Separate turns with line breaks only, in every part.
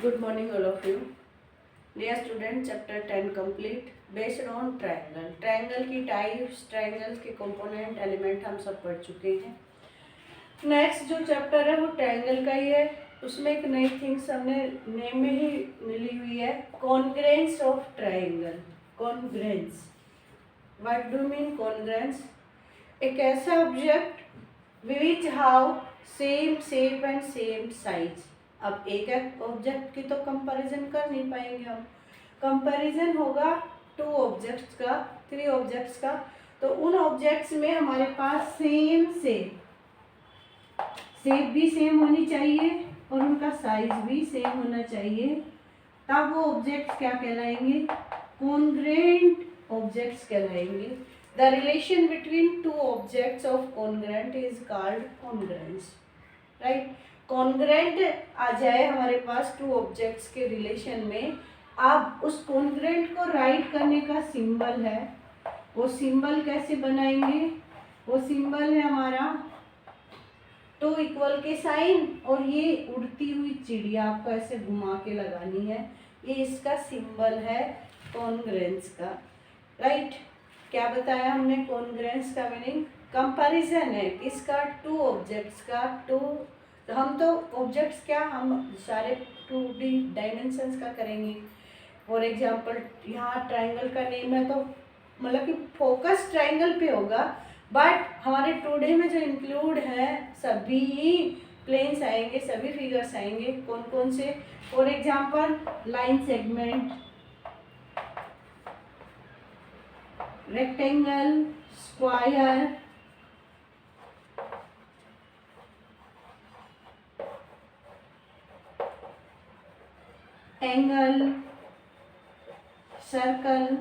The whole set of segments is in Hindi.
Good morning, all of you. Dear student, chapter 10 complete. Based on triangle. Triangle की types, triangle के component, element हम सब पढ़ चुके हैं. नेक्स्ट जो चैप्टर है वो ट्रायंगल का ही है. उसमें एक नई थिंग्स हमने नेम में ही मिली हुई है. Congruence of triangle. Congruence. What do mean congruence? एक ऐसा object which how same shape and same size. अब एक ऑब्जेक्ट की तो कंपैरिजन कर नहीं पाएंगे हम. कंपैरिजन होगा टू ऑब्जेक्ट्स का, थ्री ऑब्जेक्ट्स का. तो उन ऑब्जेक्ट्स में हमारे पास सेम शेप भी सेम होनी चाहिए और उनका साइज भी सेम होना चाहिए. तब वो ऑब्जेक्ट्स क्या कहलाएंगे? कॉन्ग्रेंट ऑब्जेक्ट्स कहलाएंगे. The relation between two objects of congruent is called congruence. Right. Congruent आ जाए हमारे पास टू ऑब्जेक्ट्स के रिलेशन में. अब उस कॉन्ग्रेंट को राइट करने का सिंबल है. वो सिंबल कैसे बनाएंगे? वो सिंबल है हमारा टू इक्वल के साइन और ये उड़ती हुई चिड़िया आपको ऐसे घुमा के लगानी है. ये इसका सिंबल है कॉन्ग्रेंस का. राइट. क्या बताया हमने? कॉन्ग्रेंस का मीनिंग कंपैरिजन है. किसका? टू ऑब्जेक्ट्स का. टू हम तो ऑब्जेक्ट्स क्या हम सारे 2D डायमेंशंस का करेंगे. फॉर एग्जांपल यहाँ ट्रायंगल का नेम है तो मतलब कि फोकस ट्रायंगल पे होगा. बट हमारे 2D में जो इंक्लूड है सभी प्लेन्स आएंगे, सभी फिगर्स आएंगे. कौन कौन से? For example line segment, rectangle, square, angle, circle,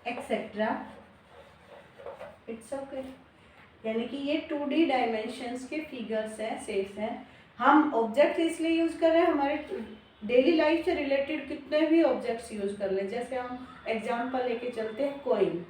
etcetera. It's okay. यानी कि ये 2D डायमेंशंस के फिगर्स हैं, शेप्स हैं. हम ऑब्जेक्ट इसलिए यूज़ कर रहे हैं, हमारे डेली लाइफ से रिलेटेड कितने भी ऑब्जेक्ट्स यूज़ कर लें. जैसे हम एग्जांपल लेके चलते हैं कॉइन.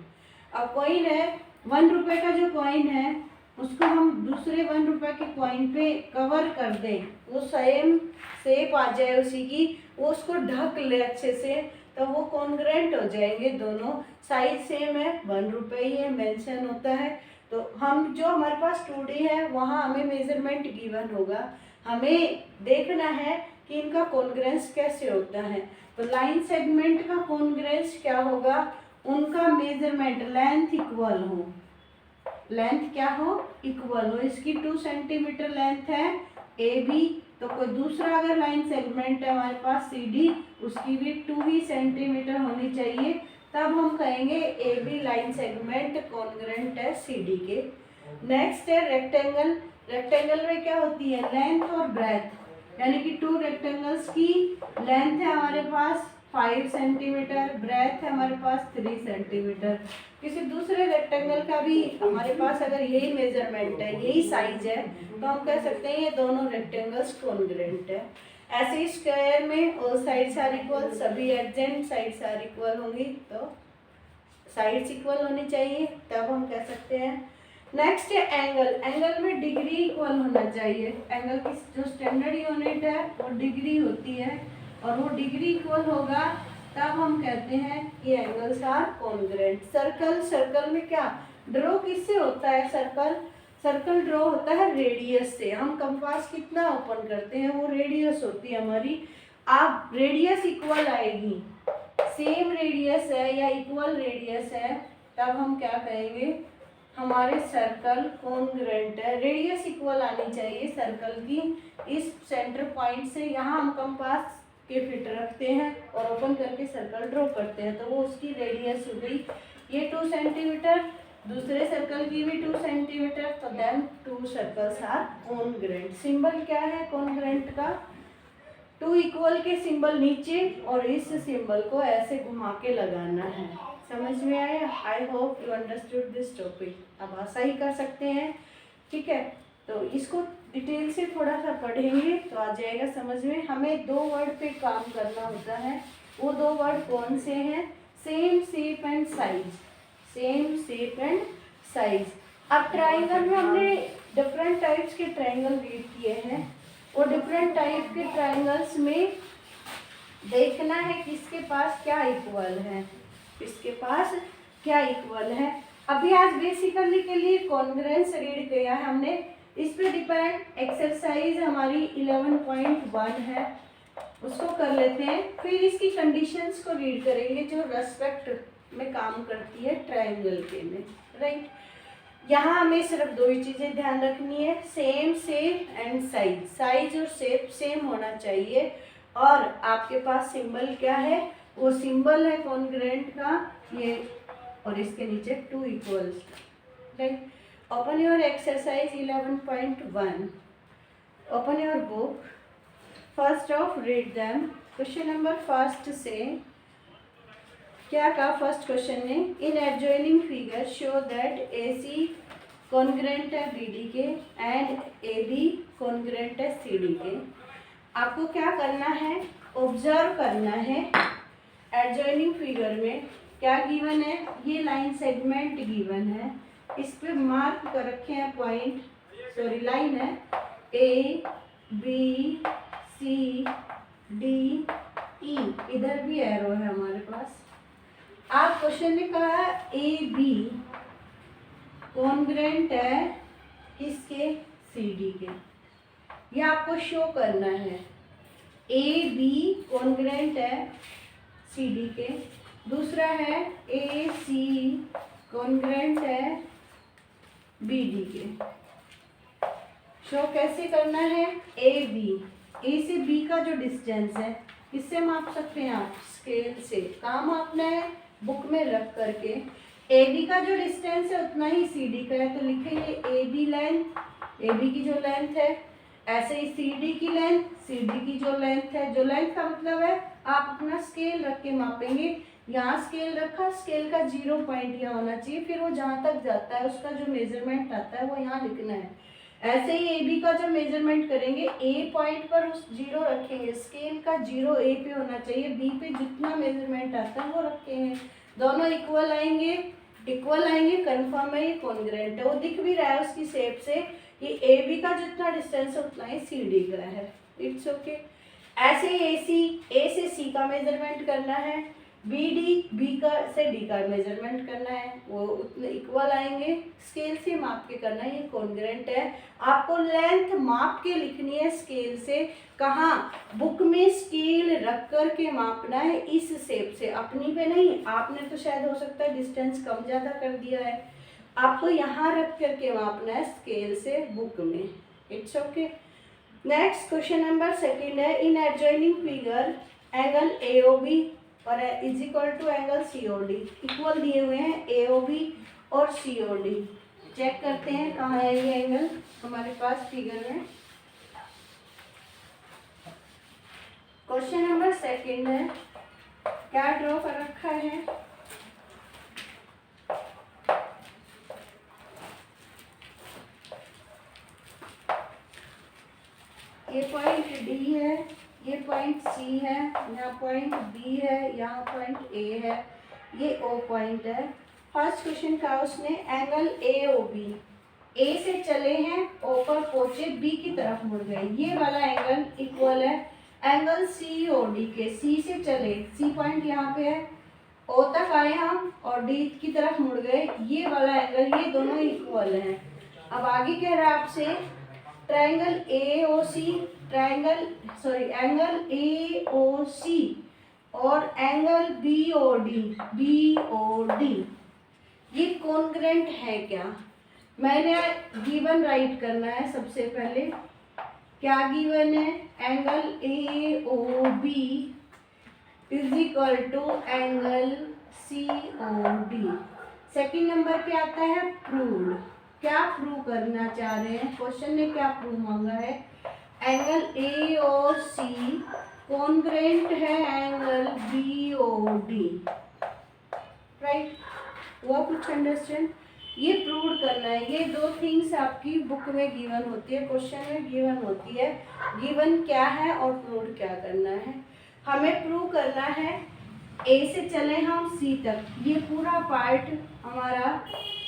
अब कॉइन है, 1 रुपये का जो कॉइन है उसको हम दूसरे 1 रुपये के कॉइन पे कवर कर दें, वो सेम शेप आ जाए उसी की, वो उसको ढक ले अच्छे से, तो वो कॉन्ग्रेंट हो जाएंगे दोनों. साइज सेम है, 1 रुपये ही है, मेंशन होता है. तो हम जो हमारे पास 2D है वहाँ हमें मेजरमेंट गिवन होगा. हमें देखना है कि इनका कॉन्ग्रेंस कैसे होता है. तो लाइन सेगमेंट का कॉन्ग्रेंस क्या होगा? उनका मेजरमेंट लेंथ इक्वल हो. लेंथ क्या हो? इक्वल हो. इसकी 2 सेंटीमीटर लेंथ है AB, तो कोई दूसरा अगर लाइन सेगमेंट है हमारे पास CD, उसकी भी 2 ही सेंटीमीटर होनी चाहिए. तब हम कहेंगे AB लाइन सेगमेंट कॉन्ग्रेंट है CD के. नेक्स्ट है रेक्टेंगल. रेक्टेंगल में क्या होती है? लेंथ और ब्रेथ. यानी कि 2 रेक्टेंगल्स की लेंथ है हमारे पास 5 सेंटीमीटर, ब्रेथ है हमारे पास 3 सेंटीमीटर. किसी दूसरे रेक्टेंगल का भी हमारे पास अगर यही मेजरमेंट है, यही साइज है, तो हम कह सकते हैं ये दोनों रेक्टेंगल्स कॉन्ग्रेंट है. ऐसे ही स्क्वायर में ऑल साइड्स आर इक्वल, सभी एडजेंट साइड्स आर इक्वल होंगी, तो साइड्स इक्वल होनी चाहिए, तब हम कह सकते हैं. नेक्स्ट है एंगल. एंगल में डिग्री इक्वल होना चाहिए. एंगल की जो स्टैंडर्ड यूनिट है वो डिग्री होती है और वो डिग्री इक्वल होगा, तब हम कहते हैं कि angles are congruent. Circle. Circle में क्या ड्रॉ किससे होता है? सर्कल. सर्कल ड्रॉ होता है रेडियस से. हम कंपास कितना ओपन करते हैं, वो रेडियस होती है हमारी. आप रेडियस इक्वल आएगी, सेम रेडियस है या इक्वल रेडियस है, तब हम क्या कहेंगे? हमारे सर्कल कॉन्ग्रेंट है. रेडियस इक्वल आनी चाहिए सर्कल की. इस सेंटर पॉइंट से यहाँ हम कंपास के फिट रखते हैं और ओपन करके सर्कल ड्रॉ करते हैं, तो वो उसकी रेडियस हो गई. ये 2 सेंटीमीटर, दूसरे सर्कल की भी 2 सेंटीमीटर, तो then 2 circles are congruent. Symbol क्या है कॉन्ग्रेंट का? 2 इक्वल के सिंबल नीचे और इस सिंबल को ऐसे घुमा के लगाना है. समझ में आया? आई hope you understood this topic. अब ऐसा ही कर सकते हैं. ठीक है, तो इसको डिटेल से थोड़ा सा पढ़ेंगे तो आ जाएगा समझ में. हमें 2 वर्ड पे काम करना होता है. वो 2 वर्ड कौन से हैं? Same shape and size. Same shape and size. अब ट्राइंगल में हमने डिफरेंट टाइप्स के ट्राइंगल रीड किए हैं. वो डिफरेंट टाइप के ट्रायंगल्स में देखना है किसके पास क्या इक्वल है, किसके पास क्या इक्वल है। अभी आज बेसिकली के लिए कॉन्ग्रुएंस रीड किया है हमने, इस पे डिपेंड एक्सरसाइज हमारी 11.1 है, उसको कर लेते हैं। फिर इसकी कंडीशंस को रीड करेंगे जो रेस्पेक्ट में काम करती है ट्रायंगल के में, राइट। यहाँ हमें सिर्फ दो ही चीज़ें ध्यान रखनी है, same shape and size. Size और शेप सेम होना चाहिए। और आपके पास सिंबल क्या है, वो सिंबल है कॉन्ग्रुएंट का ये, और इसके नीचे 2 equals, right. Open your exercise 11.1, open your book, first of read them. Question number first से क्या कहा फर्स्ट क्वेश्चन में, in adjoining figure show that AC congruent है BD के एंड AB कॉन्ग्रुएंट है CD के। आपको क्या करना है, ऑब्जर्व करना है एडजॉइनिंग फिगर में क्या गिवन है। ये लाइन सेगमेंट गिवन है, इस पे मार्क कर रखे हैं पॉइंट, सॉरी लाइन है ABCDE, इधर भी एरो है हमारे पास। आप क्वेश्चन में कहा AB कॉन्ग्रुएंट है किसके, CD के, ये आपको शो करना है। AB कॉन्ग्रुएंट है CD के। दूसरा है AC कॉन्ग्रुएंट है BD के। शो कैसे करना है, A से B का जो डिस्टेंस है किससे माप सकते हैं आप, स्केल से। कहाँ मापना है, बुक में रख करके। AB का जो डिस्टेंस है उतना ही CD का है, तो लिखेंगे AB लेंथ, AB की जो लेंथ है, ऐसे ही CD की लेंथ, CD की जो लेंथ है। जो लेंथ का मतलब है आप अपना स्केल रख के मापेंगे। यहाँ स्केल रखा, स्केल का 0 पॉइंट यहाँ होना चाहिए, फिर वो जहाँ तक जाता है उसका जो मेजरमेंट आता है वो यहाँ लिखना है। ऐसे ही AB का जब मेजरमेंट करेंगे A पॉइंट पर उस 0 रखेंगे, स्केल का 0 A पे होना चाहिए, B पे जितना मेजरमेंट आता है वो रखेंगे। दोनों इक्वल आएंगे, कंफर्म है ये कॉन्ग्रुएंट है। वो दिख भी रहा है उसकी शेप से कि AB का जितना डिस्टेंस है उतना ही CD का है, इट्स ओके। ऐसे ही A से C का मेजरमेंट करना है, B से D का मेजरमेंट करना है, वो उतने इक्वल आएंगे, स्केल से माप के करना है, ये कॉन्ग्रुएंट है। आपको लेंथ माप के लिखनी है स्केल से, कहाँ, बुक में स्केल रख कर के मापना है इस शेप से, अपनी पे नहीं। आपने तो शायद हो सकता है डिस्टेंस कम ज़्यादा कर दिया है, आपको यहाँ रख करके मापना है स्केल से बुक में, it's okay. Next question number second है, in adjoining figure angle AOB और is equal to angle COD equal दिए हुए हैं, AOB और COD। चेक करते हैं कहाँ है ये एंगल हमारे पास फिगर में। क्वेश्चन नंबर सेकंड है, क्या ड्रॉ कर रखा है, ये पॉइंट D है, ये पॉइंट C है, यहाँ पॉइंट B है, यहाँ पॉइंट A है, ये O पॉइंट है। फर्स्ट क्वेश्चन का उसने एंगल AOB, A से चले हैं, O पर पहुंचे, B की तरफ मुड़ गए, ये वाला एंगल इक्वल है एंगल COD के। C से चले, C पॉइंट यहाँ पे है, O तक आए हम और D की तरफ मुड़ गए, ये वाला एंगल, ये दोनों इक्वल हैं। अब आगे कह रहा है आपसे ट्रायंगल एंगल AOC और एंगल BOD ये कॉन्ग्रुएंट है क्या। मैंने गिवन राइट करना है सबसे पहले, क्या गिवन है, angle AOB is equal to angle COD। Second number पे आता है प्रूव्ड, क्या प्रूव करना चाह रहे हैं, क्वेश्चन ने क्या प्रूव मांगा है, एंगल AOC कॉन्ग्रुएंट है एंगल BOD, राइट। वो कुछ अंडरस्टैंड, ये प्रूव करना है। ये दो थिंग्स आपकी बुक में गिवन होती है, क्वेश्चन में गिवन होती है, गिवन क्या है और प्रूव क्या करना है। हमें प्रूव करना है A से चले हम C तक, ये पूरा पार्ट हमारा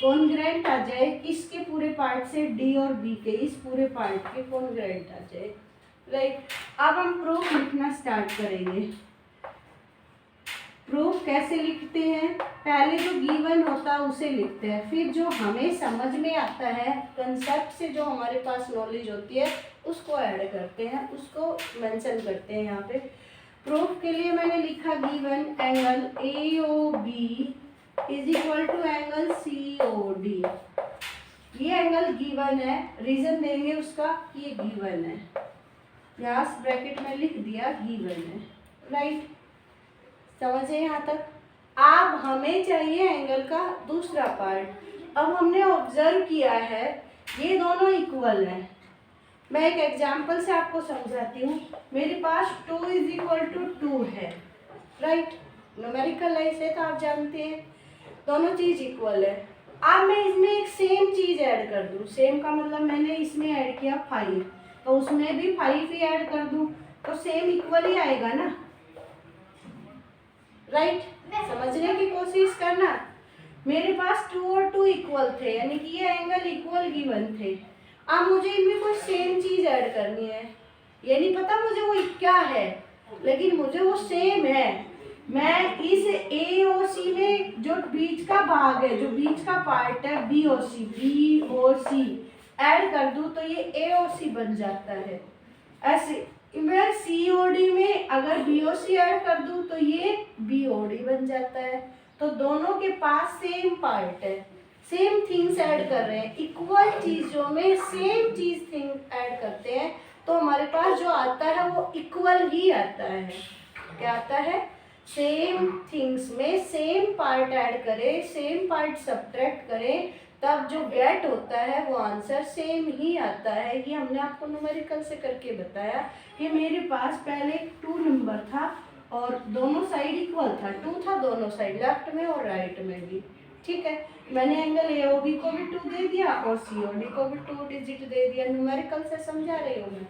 कॉन्ग्रुएंट आ जाए, किसके पूरे पार्ट से, D और B के, इस पूरे पार्ट के कॉन्ग्रुएंट आ जाए, राइट। अब हम प्रूफ लिखना स्टार्ट करेंगे। प्रूफ कैसे लिखते हैं, पहले जो गिवन होता है उसे लिखते हैं, फिर जो हमें समझ में आता है कंसेप्ट से, जो हमारे पास नॉलेज होती है उसको ऐड करते हैं, उसको मेंशन करते हैं यहाँ पे। प्रूफ के लिए मैंने लिखा given angle AOB is equal to angle COD। ये एंगल गिवन है, रीजन देंगे उसका कि ये गिवन है, यहाँ ब्रैकेट में लिख दिया गिवन है, राइट। समझे यहाँ तक। अब हमें चाहिए एंगल का दूसरा पार्ट। अब हमने ऑब्जर्व किया है ये दोनों इक्वल हैं। मैं एक एग्जांपल से आपको समझाती हूँ। मेरे पास 2 इज इक्वल टू 2 है, राइट। न्यूमेरिकल लाइफ है तो आप जानते हैं दोनों चीज इक्वल है। अब मैं इसमें एक सेम चीज ऐड कर दूँ, सेम का मतलब मैंने इसमें ऐड किया 5, तो उसमें भी 5 ही ऐड कर दूँ तो सेम इक्वल ही आएगा ना, राइट। समझने की कोशिश करना। मेरे पास 2 और 2 इक्वल थे, यानी कि ये एंगल इक्वल गिवन थे। अब मुझे इनमें कोई सेम चीज ऐड करनी है, ये नहीं पता मुझे वो क्या है, लेकिन मुझे वो सेम है। मैं इस AOC में जो बीच का भाग है, जो बीच का पार्ट है BOC ऐड कर दूं तो ये AOC बन जाता है। ऐसे मैं COD में अगर BOC ऐड कर दूं तो ये BOD बन जाता है। तो दोनों के पास सेम पार्ट है, सेम थिंग्स ऐड कर रहे हैं। इक्वल चीजों में सेम चीज थिंग ऐड करते हैं तो हमारे पास जो आता है वो इक्वल ही आता है। क्या आता है, सेम थिंग्स में सेम पार्ट ऐड करें, सेम पार्ट सब्ट्रैक्ट करें, तब जो गेट होता है वो आंसर सेम ही आता है। ये हमने आपको न्यूमेरिकल से करके बताया। कि मेरे पास पहले 2 नंबर था और दोनों साइड इक्वल था, 2 था दोनों साइड, लेफ्ट में और राइट में भी, ठीक है। मैंने एंगल AOB को भी 2 दे दिया और COD को भी 2 डिजिट दे दिया। न्यूमेरिकल से समझा रही हूँ मैं।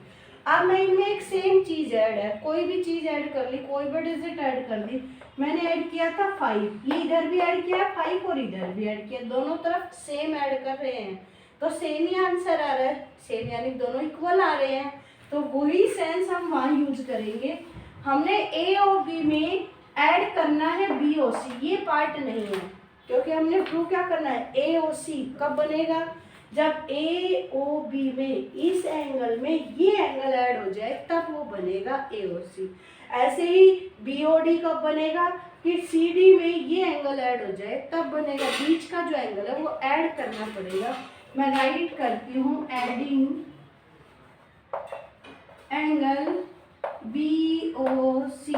अब मैं इनमें एक सेम चीज ऐड है, कोई भी चीज ऐड कर ली, कोई भी डिजिट ऐड कर दी। मैंने ऐड किया था 5, ये इधर भी ऐड किया 5 और इधर भी ऐड किया, दोनों तरफ सेम ऐड कर रहे हैं तो सेम ही आंसर आ रहा है, सेम यानी दोनों इक्वल आ रहे हैं। तो वही सेंस हम वहाँ यूज करेंगे। हमने AOB में ऐड करना है BOC, ये पार्ट नहीं है, क्योंकि हमने प्रूव क्या करना है, AOC कब बनेगा, जब AOB में इस एंगल में ये एंगल ऐड हो जाए तब वो बनेगा AOC। ऐसे ही BOD कब बनेगा, कि CD में ये एंगल ऐड हो जाए तब बनेगा। बीच का जो एंगल है वो ऐड करना पड़ेगा। मैं राइट करती हूँ, adding angle BOC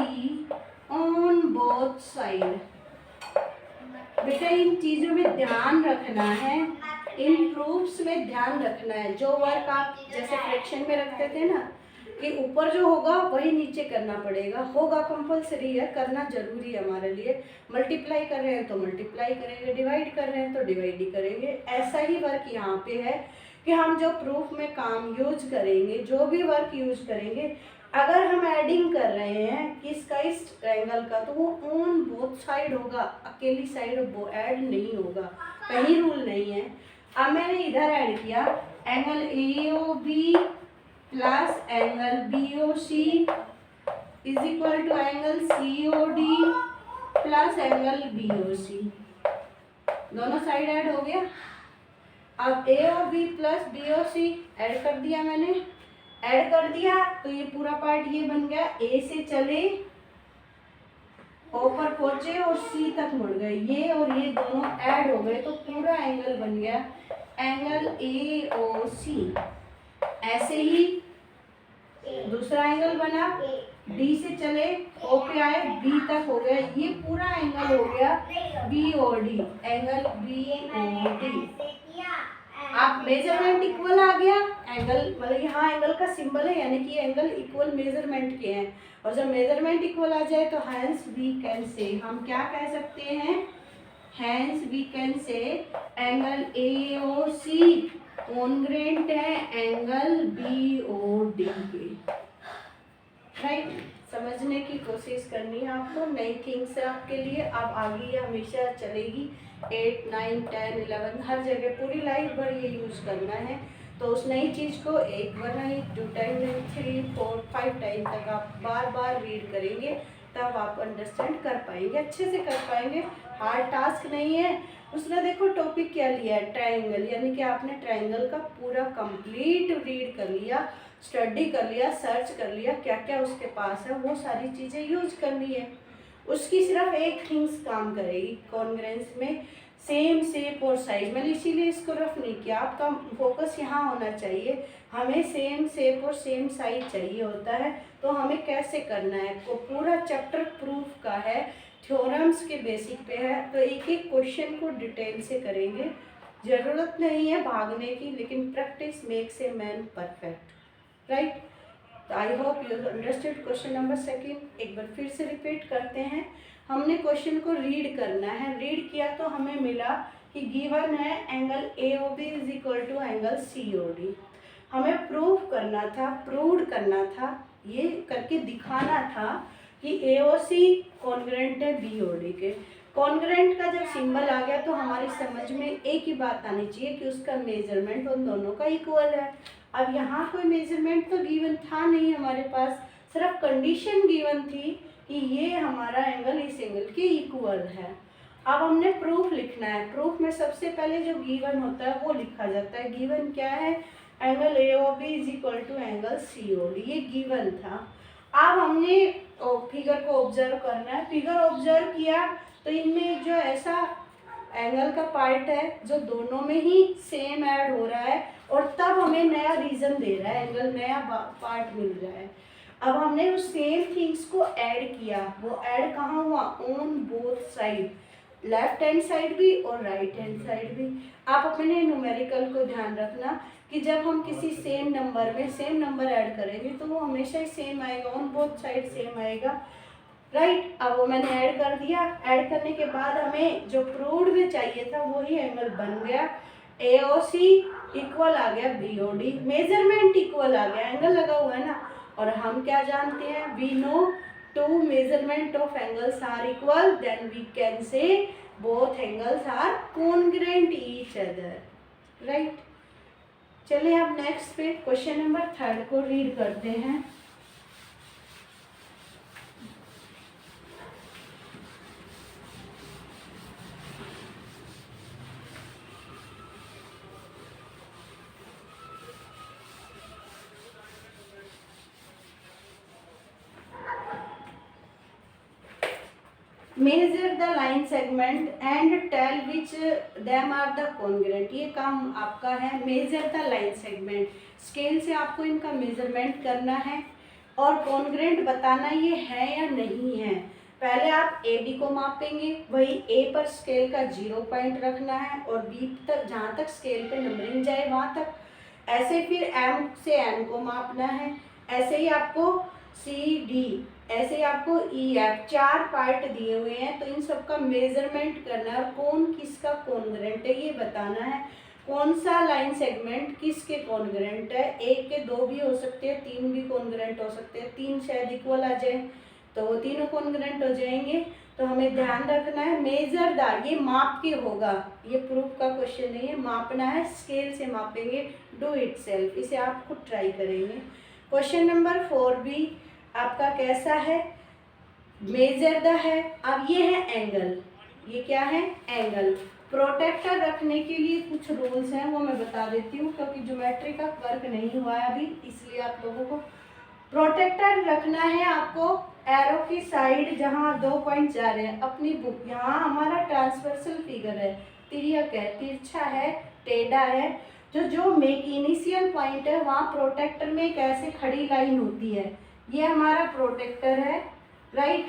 on both side. बेटा इन चीज़ों में ध्यान रखना है, इन प्रूफ्स में ध्यान रखना है। जो वर्क आप जैसे फ्रैक्शन में रखते थे ना कि ऊपर जो होगा वही नीचे करना पड़ेगा, होगा कंपलसरी है, करना जरूरी है हमारे लिए। मल्टीप्लाई कर रहे हैं तो मल्टीप्लाई करेंगे, डिवाइड कर रहे हैं तो डिवाइड ही करेंगे। ऐसा ही वर्क यहाँ पे है कि हम जो प्रूफ में काम यूज करेंगे, जो भी वर्क यूज करेंगे, अगर हम एडिंग कर रहे हैं किसका, इस ट्रायंगल का, तो वो ऑन बोथ साइड होगा, अकेली साइड वो ऐड नहीं होगा, कहीं रूल नहीं है। अब मैंने इधर ऐड किया angle AOB plus angle BOC is equal to angle COD plus angle BOC, दोनों साइड ऐड हो गया। अब AOB प्लस BOC ऐड कर दिया मैंने, ऐड कर दिया तो ये पूरा पार्ट ये बन गया। A से चले O पर पहुंचे और C तक मुड़ गए, ये और ये दोनों ऐड हो गए तो पूरा एंगल बन गया एंगल AOC। ऐसे ही दूसरा एंगल बना, D से चले O पे आए B तक हो गया, ये पूरा एंगल हो गया BOD, एंगल BOD। आप मेजरमेंट इक्वल आ गया, एंगल मतलब यहाँ एंगल का सिंबल है, यानी कि एंगल इक्वल मेजरमेंट के हैं। और जब मेजरमेंट इक्वल आ जाए तो हैंस वी कैन से, हम क्या कह सकते हैं, hence we can say angle AOC congruent है एंगल BOD के, राइट। समझने की कोशिश करनी है आपको, नई थिंग्स है आपके लिए। अब आगे ये हमेशा चलेगी, 8, 9, 10, 11 हर जगह पूरी लाइफ भर ये यूज करना है। तो उस नई चीज़ को 1 टाइम 2 टाइम 3 4 5 टाइम तक आप बार बार रीड करेंगे, तब आप अंडरस्टैंड कर पाएंगे, अच्छे से कर पाएंगे। हार्ड टास्क नहीं है। उसने देखो टॉपिक क्या लिया है, ट्राइंगल, यानी कि आपने ट्राइंगल का पूरा कंप्लीट रीड कर लिया, स्टडी कर लिया, सर्च कर लिया, क्या क्या उसके पास है, वो सारी चीज़ें यूज करनी है। उसकी सिर्फ एक थिंग्स काम करेगी कॉन्ग्रेंस में, सेम शेप और साइज। मैंने इसीलिए इसको रफ नहीं किया, आपका फोकस यहाँ होना चाहिए। हमें सेम शेप और सेम साइज चाहिए होता है, तो हमें कैसे करना है, को पूरा चैप्टर प्रूफ का है, थ्योरम्स के बेसिक पे है, तो एक एक क्वेश्चन को डिटेल से करेंगे। ज़रूरत नहीं है भागने की, लेकिन practice makes a man perfect, right. तो I hope you understood question number 2। एक बार फिर से रिपीट करते हैं। हमने क्वेश्चन को रीड करना है, रीड किया तो हमें मिला कि गिवन है angle AOB is equal to angle COD। हमें प्रूव करना था, प्रूव करना था, ये करके दिखाना था कि AOC कॉन्ग्रेंट है BOD के। कॉन्ग्रेंट का जब सिंबल आ गया तो हमारी समझ में एक ही बात आनी चाहिए कि उसका मेजरमेंट उन दोनों का इक्वल है। अब यहाँ कोई मेजरमेंट तो गिवन था नहीं हमारे पास, सिर्फ कंडीशन गिवन थी कि ये हमारा एंगल इस एंगल के इक्वल है। अब हमने प्रूफ लिखना है। प्रूफ में सबसे पहले जो गिवन होता है वो लिखा जाता है। गिवन क्या है, angle AOB is equal to angle COD, ये गिवन था। अब हमने फिगर को ऑब्जर्व करना है। फिगर ऑब्जर्व किया तो इनमें जो ऐसा एंगल का पार्ट है जो दोनों में ही सेम ऐड हो रहा है, और तब हमें नया रीजन दे रहा है, एंगल नया पार्ट मिल रहा है। अब हमने उस सेम थिंग्स को ऐड किया, वो ऐड कहाँ हुआ, on both side, left hand side भी और राइट हैंड साइड भी। आप अपने न्यूमेरिकल को ध्यान रखना कि जब हम किसी सेम नंबर में सेम नंबर ऐड करेंगे तो वो हमेशा ही सेम आएगा, ऑन बोथ साइड सेम आएगा, राइट। अब वो मैंने ऐड कर दिया। ऐड करने के बाद हमें जो प्रूव्ड में चाहिए था वही एंगल बन गया। AOC इक्वल आ गया BOD, मेजरमेंट इक्वल आ गया, एंगल लगा हुआ है ना। और हम क्या जानते हैं, we know two measurement of angles are equal, then we can say both angles are congruent each other, right. चलिए अब नेक्स्ट पे क्वेश्चन नंबर 3 को रीड करते हैं। Measure the line segment and tell which them are the congruent. ये काम आपका है, measure the line segment, scale से आपको इनका मेजरमेंट करना है और कॉन्ग्रुएंट बताना ये है या नहीं है। पहले आप AB को मापेंगे, वही A पर स्केल का 0 पॉइंट रखना है और B तक, जहाँ तक स्केल पे नंबरिंग जाए वहाँ तक। ऐसे फिर M से N को मापना है, ऐसे ही आपको CD, ऐसे ही आपको EF, 4 पार्ट दिए हुए हैं, तो इन सब का मेजरमेंट करना है और कौन किसका कॉन्ग्रुएंट है ये बताना है। कौन सा लाइन सेगमेंट किसके कॉन्ग्रुएंट है, 1 के 2 भी हो सकते हैं, 3 भी कॉन्ग्रुएंट हो सकते हैं, 3 शायद इक्वल आ जाए तो वो तीनों कॉन्ग्रुएंट हो जाएंगे। तो हमें ध्यान रखना है मेजर द, ये माप के होगा, ये प्रूफ का क्वेश्चन नहीं है, मापना है, स्केल से मापेंगे, डू इट सेल्फ, इसे आप खुद ट्राई करेंगे। क्वेश्चन नंबर 4 भी आपका कैसा है, मेजर द है। अब ये है एंगल, ये क्या है, एंगल। प्रोटेक्टर रखने के लिए कुछ रूल्स हैं, वो मैं बता देती हूँ, क्योंकि ज्योमेट्री का वर्क नहीं हुआ है अभी, इसलिए आप लोगों को प्रोटेक्टर रखना है। आपको एरो की साइड जहाँ 2 पॉइंट जा रहे हैं, अपनी बुक, यहाँ हमारा ट्रांसवर्सल फिगर है, तिर्यक है, तिरछा है, टेढ़ा है, जो मैकेनिशियल पॉइंट है वहाँ प्रोटेक्टर में एक ऐसे खड़ी लाइन होती है, ये हमारा प्रोटेक्टर है, राइट।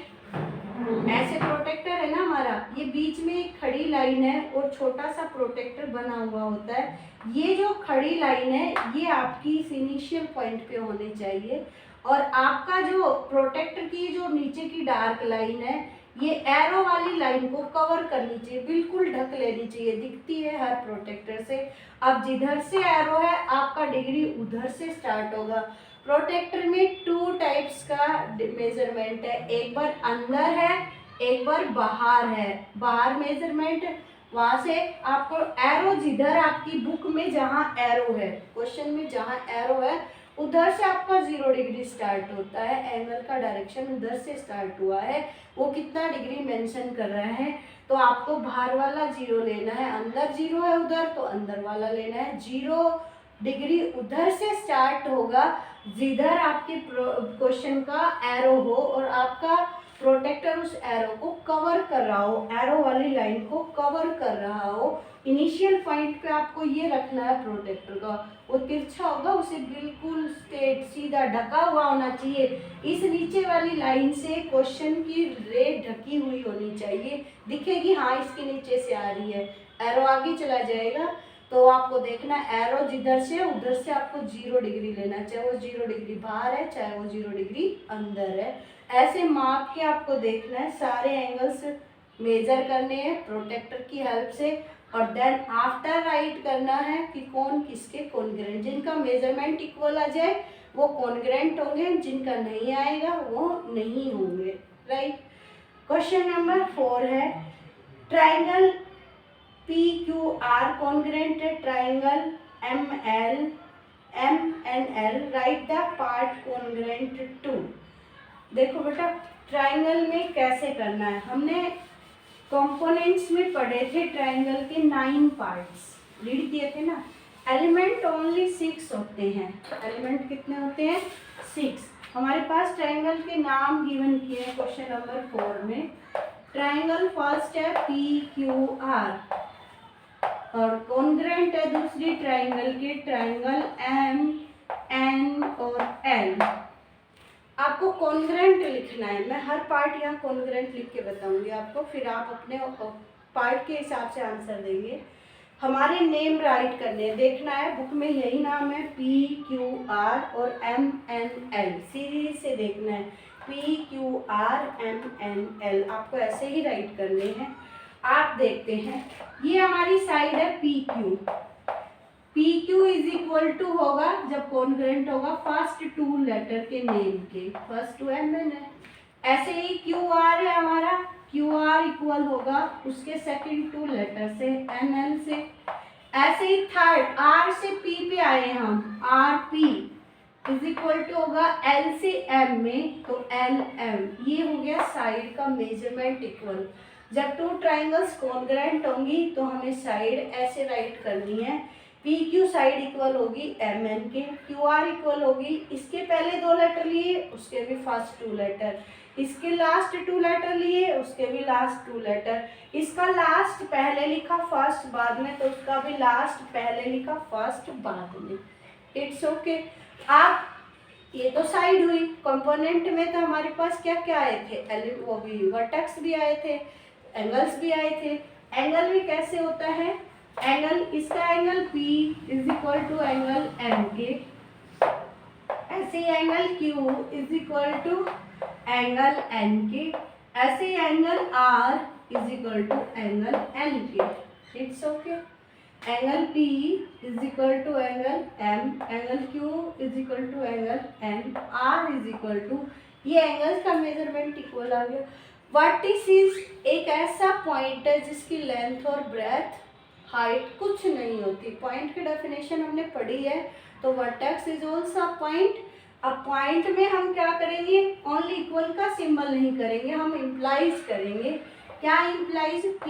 ऐसे प्रोटेक्टर है ना हमारा, ये बीच में एक खड़ी लाइन है और छोटा सा प्रोटेक्टर बना हुआ होता है। ये जो खड़ी लाइन है ये आपकी इनिशियल पॉइंट पे होनी चाहिए, और आपका जो प्रोटेक्टर की जो नीचे की डार्क लाइन है ये एरो वाली लाइन को कवर करनी चाहिए, बिल्कुल ढक लेनी चाहिए, दिखती है हर प्रोटेक्टर से। अब जिधर से एरो है आपका डिग्री उधर से स्टार्ट होगा। प्रोटेक्टर में 2 टाइप्स का मेजरमेंट है, एक बार अंदर है, एक बार बाहर है। बाहर मेजरमेंट वहां से आपको एरो जिधर आपकी बुक में जहां एरो है, क्वेश्चन में जहां एरो है उधर से आपका 0 डिग्री स्टार्ट होता है, एंगल का डायरेक्शन उधर से स्टार्ट हुआ है, वो कितना डिग्री मेंशन कर रहा है, तो आपको बाहर वाला 0 लेना है, अंदर 0 है उधर तो अंदर वाला लेना है। 0 डिग्री उधर से स्टार्ट होगा जिधर आपके क्वेश्चन का एरो हो और आपका प्रोटेक्टर उस एरो को कवर कर रहा हो, एरो वाली लाइन को कवर कर रहा हो। इनिशियल पॉइंट पे आपको ये रखना है प्रोटेक्टर का, वो तिरछा होगा, उसे बिल्कुल स्ट्रेट सीधा ढका हुआ होना चाहिए। इस नीचे वाली लाइन से क्वेश्चन की रे ढकी हुई होनी चाहिए, दिखेगी हाँ इसके नीचे से आ रही है, एरो आगे चला जाएगा तो आपको देखना एरो जिधर से उधर से आपको 0 डिग्री लेना, चाहे वो 0 डिग्री बाहर है चाहे वो 0 डिग्री अंदर है। ऐसे माप के आपको देखना है, सारे एंगल्स मेजर करने हैं प्रोटेक्टर की हेल्प से और देन आफ्टर राइट करना है कि कौन किसके कॉन्ग्रेंट, जिनका मेजरमेंट इक्वल आ जाए वो कॉन्ग्रेंट होंगे, जिनका नहीं आएगा वो नहीं होंगे। राइट। क्वेश्चन नंबर 4 है ट्राइंगल PQR कॉन्ग्रेंट है triangle MNL, write the part congruent to. देखो बेटा ट्राइंगल में कैसे करना है, हमने कंपोनेंट्स में पढ़े थे ट्राइंगल के 9 पार्ट्स रीड किए थे ना। एलिमेंट ओनली 6 होते हैं, एलिमेंट कितने होते हैं 6। हमारे पास ट्राइंगल के नाम गिवन किए हैं क्वेश्चन नंबर 4 में। ट्राइंगल फर्स्ट है PQR और कॉन्ग्रेंट है दूसरी ट्राइंगल के ट्राइंगल MN और L। आपको कॉन्ग्रेंट लिखना है, मैं हर पार्ट यहाँ कॉन्ग्रेंट लिख के बताऊंगी आपको, फिर आप अपने पार्ट के हिसाब से आंसर देंगे। हमारे नेम राइट करने हैं, देखना है बुक में यही नाम है PQR और MNL, सीरीज से देखना है PQR MNL, आपको ऐसे ही राइट करने हैं। आप देखते हैं ये हमारी साइड है PQ इज इक्वल टू होगा जब कॉन्ग्रेंट होगा फर्स्ट 2 लेटर के नेम के, फर्स्ट 2 MN है। ऐसे ही QR है हमारा, QR इक्वल होगा उसके सेकंड 2 लेटर से NL से। ऐसे ही थर्ड R से P पे आए हम, RP इज इक्वल टू होगा L से M में तो LM। ये हो गया साइड का मेजरमेंट इक्वल। जब 2 ट्राइंगल्स कॉन्ग्रेंट होंगी तो हमें साइड ऐसे राइट करनी है, PQ साइड इक्वल होगी MN के, QR इक्वल होगी इसके पहले 2 लेटर लिए उसके भी फर्स्ट 2 लेटर, इसके लास्ट 2 लेटर लिए उसके भी लास्ट 2 लेटर, इसका लास्ट पहले लिखा फर्स्ट बाद में तो उसका भी लास्ट पहले लिखा फर्स्ट बाद में। It's okay. आप ये तो साइड हुई, कंपोनेंट में तो हमारे पास क्या क्या आए थे, वो भी वर्टेक्स भी आए थे, एंगल्स भी आए थे। एंगल भी कैसे होता है, एंगल इसका angle P is equal to angle M के, ऐसे ही angle Q is equal to angle N के, ऐसे ही angle R is equal to angle L के। It's okay. Angle P is equal to angle M, angle Q is equal to angle N, R is equal to, ये एंगल्स का मेजरमेंट इक्वल आ गया। वर्टिसेस एक ऐसा पॉइंट है जिसकी लेंथ और ब्रेथ हाइट कुछ नहीं होती। पॉइंट की डेफिनेशन हमने पढ़ी है, तो vertex is also a point. अब पॉइंट में हम क्या करेंगे, ओनली इक्वल का सिंबल नहीं करेंगे, हम इम्प्लाइज करेंगे। क्या इम्प्लाइज, P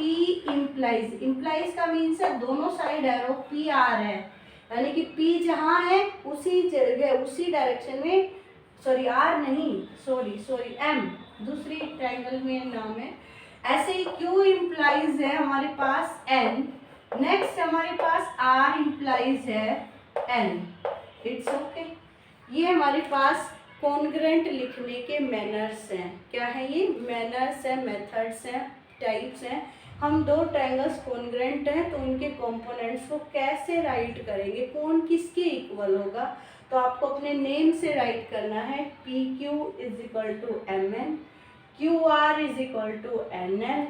इम्प्लाइज, इम्प्लाइज का मीन्स है दोनों साइड एरो PR है, यानी कि P जहाँ है उसी जगह उसी डायरेक्शन में, सॉरी R नहीं, सॉरी M दूसरी ट्राइंगल में नाम है। ऐसे ही Q इम्प्लाइज है हमारे पास N, नेक्स्ट हमारे पास R इम्प्लाइज है N। It's okay. ये हमारे पास कॉन्ग्रेंट लिखने के मैनर्स हैं। क्या है ये, मैनर्स हैं, मेथड्स हैं, टाइप्स हैं। हम 2 ट्रायंगल्स कॉन्ग्रेंट हैं तो उनके कंपोनेंट्स को कैसे राइट करेंगे, कौन किसके इक्वल होगा, तो आपको अपने नेम से राइट करना है। PQ is equal to MN, QR is equal to NN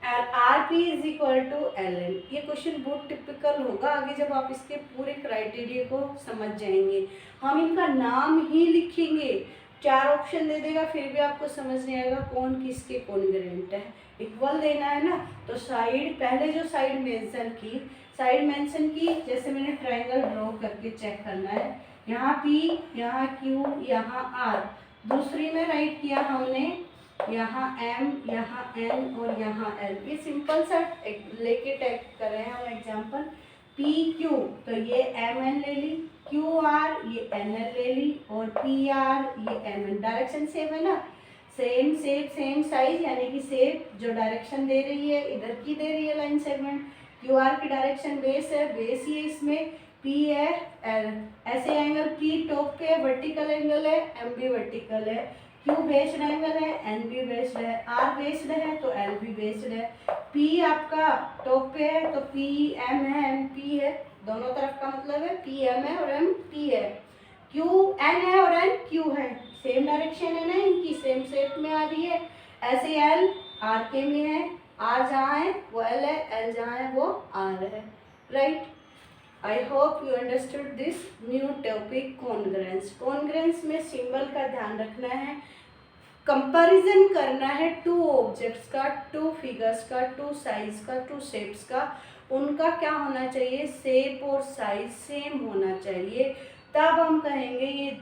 और RP is equal to LN। ये क्वेश्चन बहुत टिपिकल होगा आगे जब आप इसके पूरे क्राइटेरिया को समझ जाएंगे। हम इनका नाम ही लिखेंगे, 4 ऑप्शन दे देगा फिर भी आपको समझ नहीं आएगा कौन किसके कॉन्ग्रुएंट है। इक्वल देना है ना, तो साइड पहले जो साइड मेंशन की जैसे मैंने ट्रायंगल ड्रॉ करके चेक करना है, यहाँ P, यहाँ Q, यहाँ R। दूसरी में राइट किया हमने, यहाँ M, यहाँ N और यहाँ L। ये सिंपल सा लेके टैग कर रहे हैं हम एग्जाम्पल। P Q तो ये MN ले ली, QR ये NL ले ली और PR ये MN। डायरेक्शन सेम है ना, सेम शेप सेम साइज, यानी कि शेप जो डायरेक्शन दे रही है इधर की दे रही है लाइन सेगमेंट। QR की डायरेक्शन बेस है, बेस ही इसमें P है, ऐसे एंगल P टॉप पे वर्टिकल एंगल है, M भी वर्टिकल है। Q बेस्ड एंगल है, N भी बेस्ड है, R बेस्ड है तो L भी बेस्ड है। P आपका टॉप पे है तो P M है, M P है, दोनों तरफ का मतलब है P M है और M P है। Q N है और N Q है, सेम डायरेक्शन है ना इनकी, सेम शेप में आ रही है। ऐसे L R के में है, R जहाँ है वो L है, L जहाँ है वो R है, right. I hope you understood this new topic congruence. Congruence में सिंबल का ध्यान रखना है, कंपैरिजन करना है टू ऑब्जेक्ट्स का, टू फिगर्स का, टू साइज का, टू शेप्स का। उनका क्या होना चाहिए, शेप और साइज सेम होना चाहिए, तब हम कहेंगे ये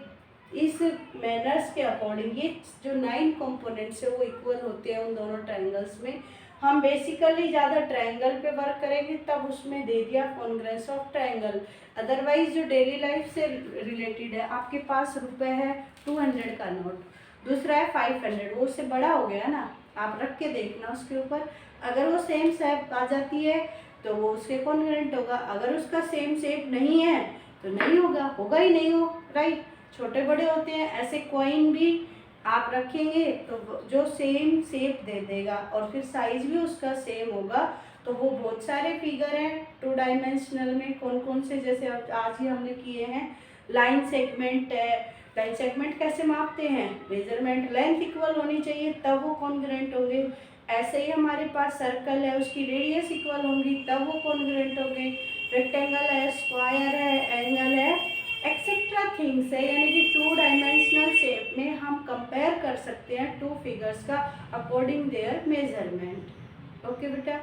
इस मैनर्स के अकॉर्डिंग ये जो 9 कंपोनेंट्स है वो इक्वल होते हैं उन दोनों ट्रायंगल्स में। हम बेसिकली ज़्यादा ट्रायंगल पे वर्क करेंगे तब उसमें दे दिया कॉन्ग्रुएंस ऑफ ट्रायंगल। अदरवाइज जो डेली लाइफ से रिलेटेड है, आपके पास रुपए है 200 का नोट, दूसरा है 500, वो उससे बड़ा हो गया ना, आप रख के देखना उसके ऊपर, अगर वो सेम शेप आ जाती है तो वो उसके कॉन्ग्रुएंट होगा, अगर उसका सेम शेप नहीं है तो नहीं होगा, होगा ही नहीं हो, राइट। छोटे बड़े होते हैं, ऐसे कॉइन भी आप रखेंगे तो जो सेम शेप दे देगा और फिर साइज भी उसका सेम होगा। तो वो बहुत सारे फिगर हैं 2 डायमेंशनल में, कौन कौन से, जैसे अब आज ही हमने किए हैं लाइन सेगमेंट है। लाइन सेगमेंट कैसे मापते हैं, मेजरमेंट लेंथ इक्वल होनी चाहिए तब वो कॉन्ग्रुएंट होंगे। ऐसे ही हमारे पास सर्कल है, उसकी रेडियस इक्वल होंगी तब वो कॉन्ग्रुएंट होंगे। रेक्टेंगल है, स्क्वायर है, एंगल है, एक्सेट्रा थिंग्स है, यानी कि 2 डायमेंशनल शेप में हम कंपेयर कर सकते हैं 2 फिगर्स का अकॉर्डिंग देयर मेजरमेंट। ओके बेटा,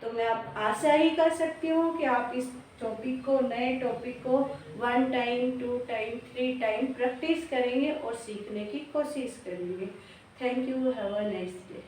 तो मैं आप आशा ही कर सकती हूँ कि आप इस टॉपिक को, नए टॉपिक को 1 टाइम 2 टाइम 3 टाइम प्रैक्टिस करेंगे और सीखने की कोशिश करेंगे। Thank you, have a nice day.